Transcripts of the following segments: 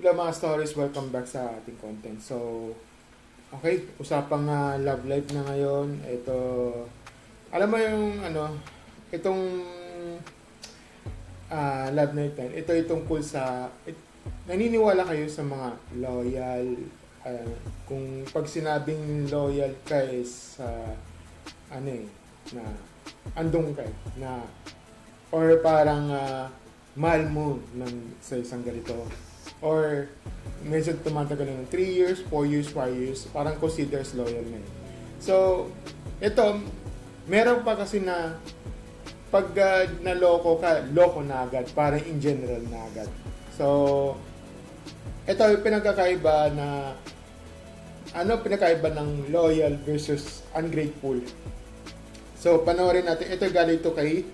Hello mga stories, welcome back sa ating content. So, okay, usapang love life na ngayon. Ito, alam mo yung itong love life na ito ay tungkol sa, naniniwala kayo sa mga loyal, kung pag sinabing loyal ka is, na andong ka, na, or parang mahal mo sa isang ganito. Or medyo tumatagal na ng 3 years, 4 years, 5 years, parang considers loyal na yun. So, ito, meron pa kasi na pag naloko ka, loko na agad, parang in general na agad. So, ito yung pinagkakaiba na pinagkaiba ng loyal versus ungrateful. So, panoorin natin. Ito galing ito kay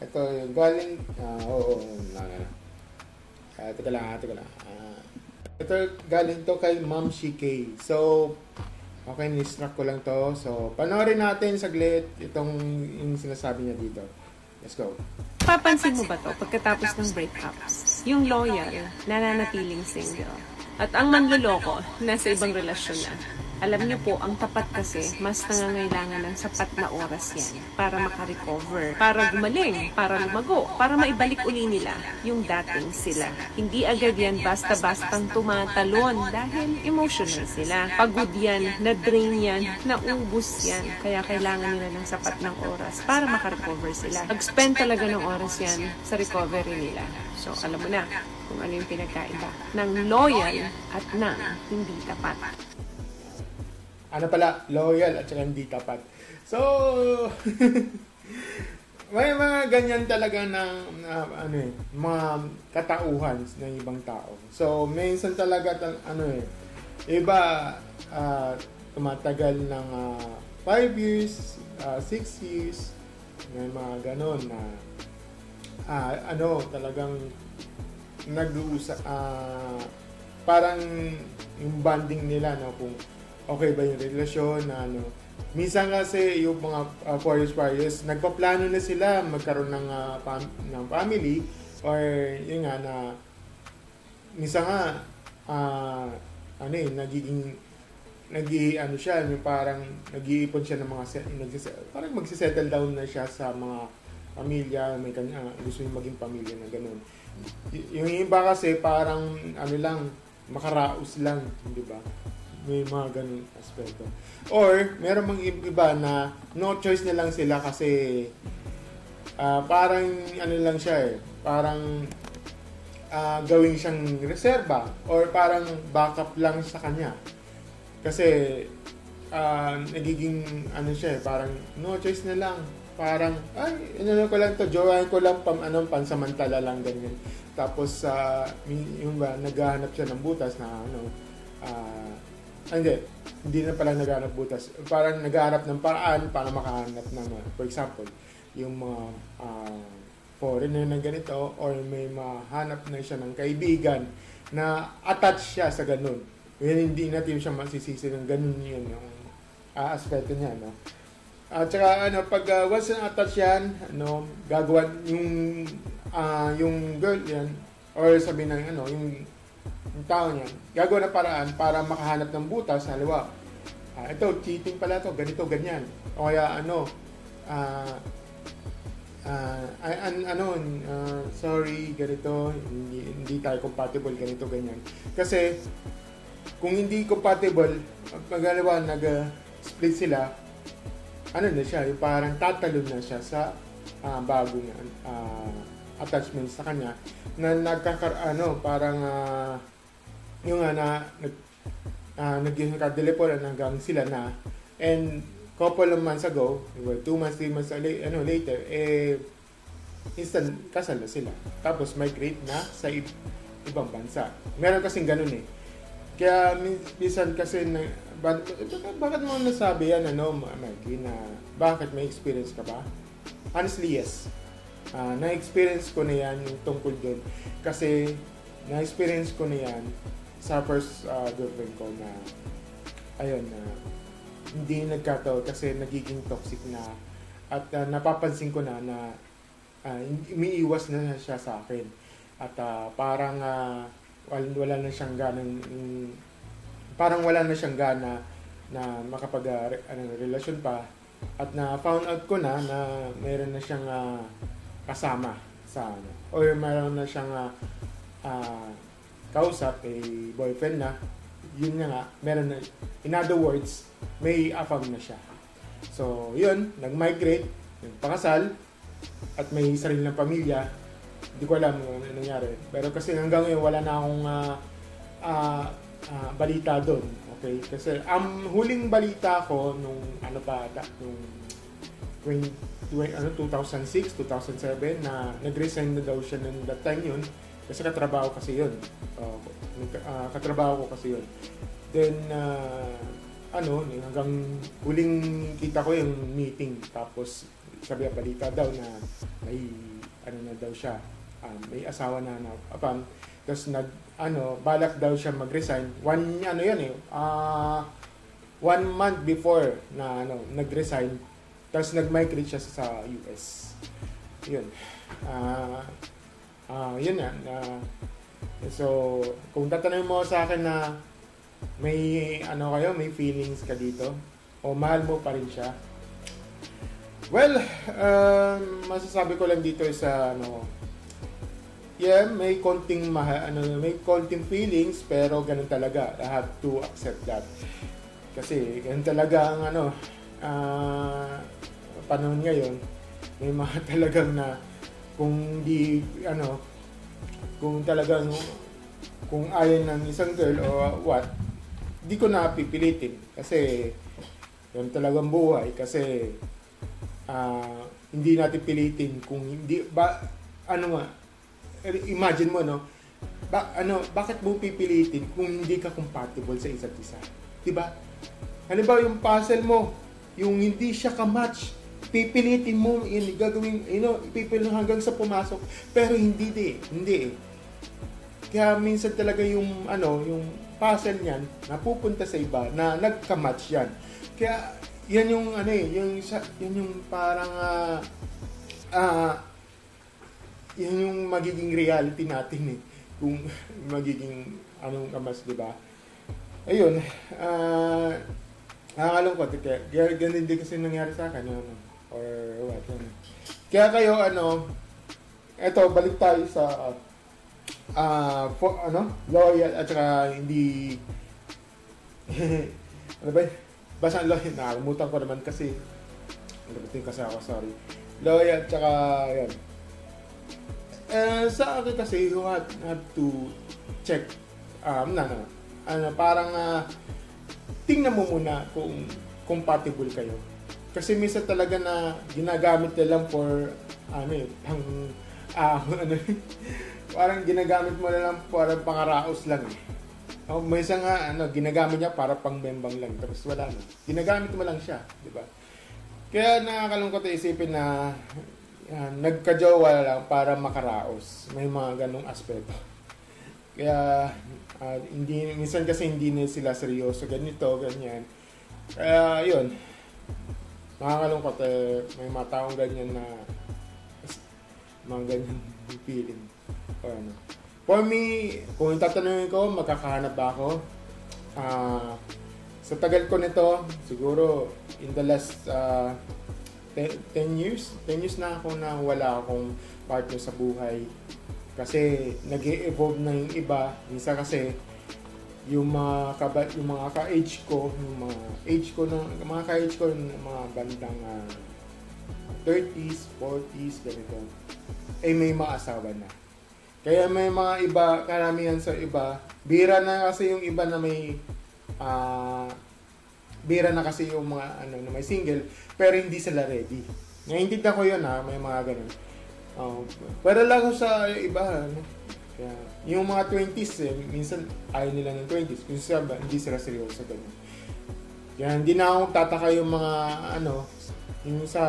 ito yung galing teka lang. Ito galing to kay Ma'am Shikay. So, okay, ni-struck ko lang to. So, panoorin natin saglit itong yung sinasabi niya dito. Let's go. Papansin mo ba to pagkatapos ng breakups? Yung loyal, nananatiling single. At ang manloloko, nasa ibang relasyon na. Alam niyo po, ang tapat kasi, mas nangangailangan ng sapat na oras yan para makarecover, para gumaling, para lumago, para maibalik uli nila yung dating sila. Hindi agad yan basta-bastang tumatalon dahil emotional sila. Pagod yan, na-drain yan, naubos yan. Kaya kailangan nila ng sapat ng oras para makarecover sila. Mag-spend talaga ng oras yan sa recovery nila. So, alam mo na kung ano yung pinagkaiba ng loyal at ng hindi tapat. Loyal at saka hindi tapat. So, may mga ganyan talaga ng mga katauhan ng ibang tao. So, minsan talaga iba tumatagal ng 5 years, 6 years, may mga ganon na talagang nag-uusap, parang yung bonding nila, kung okay ba yung relasyon, minsan kasi yung mga 4 years, nagpaplano na sila magkaroon ng family, or yun nga na minsan nga yung parang nag-iipon siya ng mga parang magsisettle down na siya sa mga pamilya, may kanya gusto yung maging pamilya na gano'n. Yung iba kasi parang makaraos lang, di ba? May mga ganun aspeto. Or, meron mga iba na no choice na lang sila kasi parang lang siya parang gawing siyang reserba or parang backup lang sa kanya. Kasi nagiging siya parang no choice na lang. Parang, ko lang to, jowain ko lang pansamantala lang ganyan. Tapos, yung ba, naghahanap siya ng butas na hindi na pala naghahanap butas. Parang naghahanap ng paraan para makahanap ng, for example, yung mga foreigner na ganito, or may mahanap na siya ng kaibigan na attach siya sa ganun. Hindi natin siya masisisi ng ganun yun yung aspeto niya, no? At saka pag once na attach yan, gagawa yung girl yan, or sabihin ng yung tao niyan, gagawa na paraan para makahanap ng butas. Halimbawa, ito, cheating pala to, ganito, ganyan. O kaya, sorry, ganito, hindi tayo compatible, ganito, ganyan. Kasi, kung hindi compatible, pag halimbawa, nag-split sila, na siya, yung parang tatalon na siya sa bagong attachment sa kanya, na parang yung nagkakadeliporan hanggang sila na, and couple of months ago, 2 months, 3 months later, instant kasal na sila. Tapos migrate na sa ibang bansa. Meron kasing ganun Kaya minsan kasi bakit mo nasabi yan, Mikey, na bakit may experience ka ba? Honestly, yes. Na-experience ko na yan yung tungkol doon. Kasi na-experience ko na yan sa first girlfriend ko na hindi nagkataon kasi nagiging toxic na, at napapansin ko na umiiwas na siya sa akin. At parang wala na siyang ganang parang wala na siyang gana na makapag relasyon pa. At na found out ko na mayroon na siyang kasama sa or mayroon na siyang kausap, boyfriend na. Yun nga, meron na, in other words, may afam na siya. So, yun, nag-migrate, nagpakasal, at may sarili ng pamilya. Hindi ko alam ano nangyari. Pero kasi hanggang ngayon, wala na akong balita doon. Okay? Kasi ang huling balita ko nung nung 2006, 2007 na nag-resign na daw siya nung that time yun. Kasi katrabaho kasi yun. Katrabaho ko kasi yun. Then, hanggang huling kita ko yung meeting. Tapos, sabi ang balita daw na may, na daw siya. May asawa na apam. Tapos, balak daw siya mag-resign. 1 month before na, nag-resign. Tapos, nag-migrate siya sa US. Yun. Yun yan. So, kung tatanungin mo sa akin na may may feelings ka dito o mahal mo pa rin siya, well, masasabi ko lang dito sa may konting may konting feelings, pero ganun talaga. I have to accept that. Kasi ganun talaga ang panahon ngayon. May mga talagang na kung ayaw ng isang girl o what, di ko na pipilitin kasi yun talagang buhay. Kasi hindi natin pilitin kung hindi imagine mo bakit mo pipilitin kung hindi ka compatible sa isa't isa, di ba? Halimbawa yung puzzle mo, yung hindi siya ka-match, pipilitin mo, gagawin, pipilitin hanggang sa pumasok, pero hindi. Kaya minsan talaga yung puzzle niyan napupunta sa iba na nagka-match yan. Kaya yan yung parang yan yung magiging reality natin kung magiging kamas, di ba? Ayun, nakakalungkot. Kaya ganun din kasi nangyari sa akin, or what. Kaya kayo, eto, balik tayo sa loyal at saka hindi basta loyal, nakalimutan ko naman kasi ako, sorry. Loyal at saka yan. Sa akin kasi, you have to check parang tingnan mo muna kung compatible kayo. Kasi minsan talaga na ginagamit nila lang for parang ginagamit mo na lang para pangaraos lang minsan nga ginagamit niya para pangbembang lang, tapos wala na. Ginagamit mo lang siya, di ba? Kaya nakakalungkot isipin na nagka-jowa lang para makaraos. May mga ganong aspeto. Kaya minsan kasi hindi na sila seryoso, ganito, ganyan. Kaya yun, nakakalungkot may mga taong ganyan na mga ganyan feeling. For me, kung tatanungin ko, magkakahanap ba ako? Sa tagal ko nito, siguro in the last 10 years na ako na wala akong partner sa buhay. Kasi nag-e-evolve na yung iba. Minsan kasi yung mga ka-age ko, ng mga bandang 30s, 40s, ganito, may mga asawa na. Kaya may mga iba, karamihan sa iba, bira na kasi yung iba na may bira na kasi yung mga na may single, pero hindi sila ready. Naiintindihan ko yun may mga ganun. Pero lang sa iba, kaya, yung mga 20s minsan ayaw nila ng 20s, kasi hindi sila seryoso sa ganun. Kaya hindi na ako tataka yung mga yung sa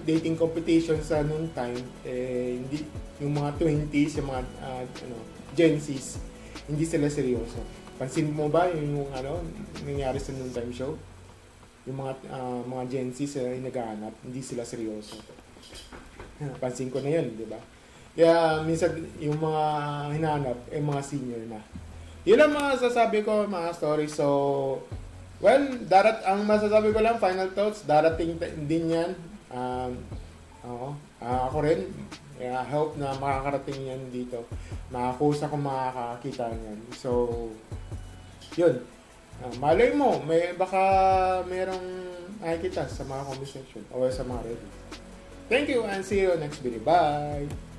dating competition sa noon time, hindi yung mga 20s, yung mga Gen Zs, hindi sila seryoso. Pansin mo ba yung nangyari sa noon time show? Yung mga Gen Zs yung naghahanap, hindi sila seryoso. Pansin ko na yun, di ba? Kaya minsan yung mga hinanap mga senior na. Yun lang mga sasabi ko, mga story. So, well, ang masasabi ko lang, final thoughts, darating din yan. Ako rin, I hope na makakarating yan dito. Makakusa kung makakakita yan. So, yun. Malay mo, baka merong nakikita sa mga comment section o sa mga review. Thank you and see you next video. Bye!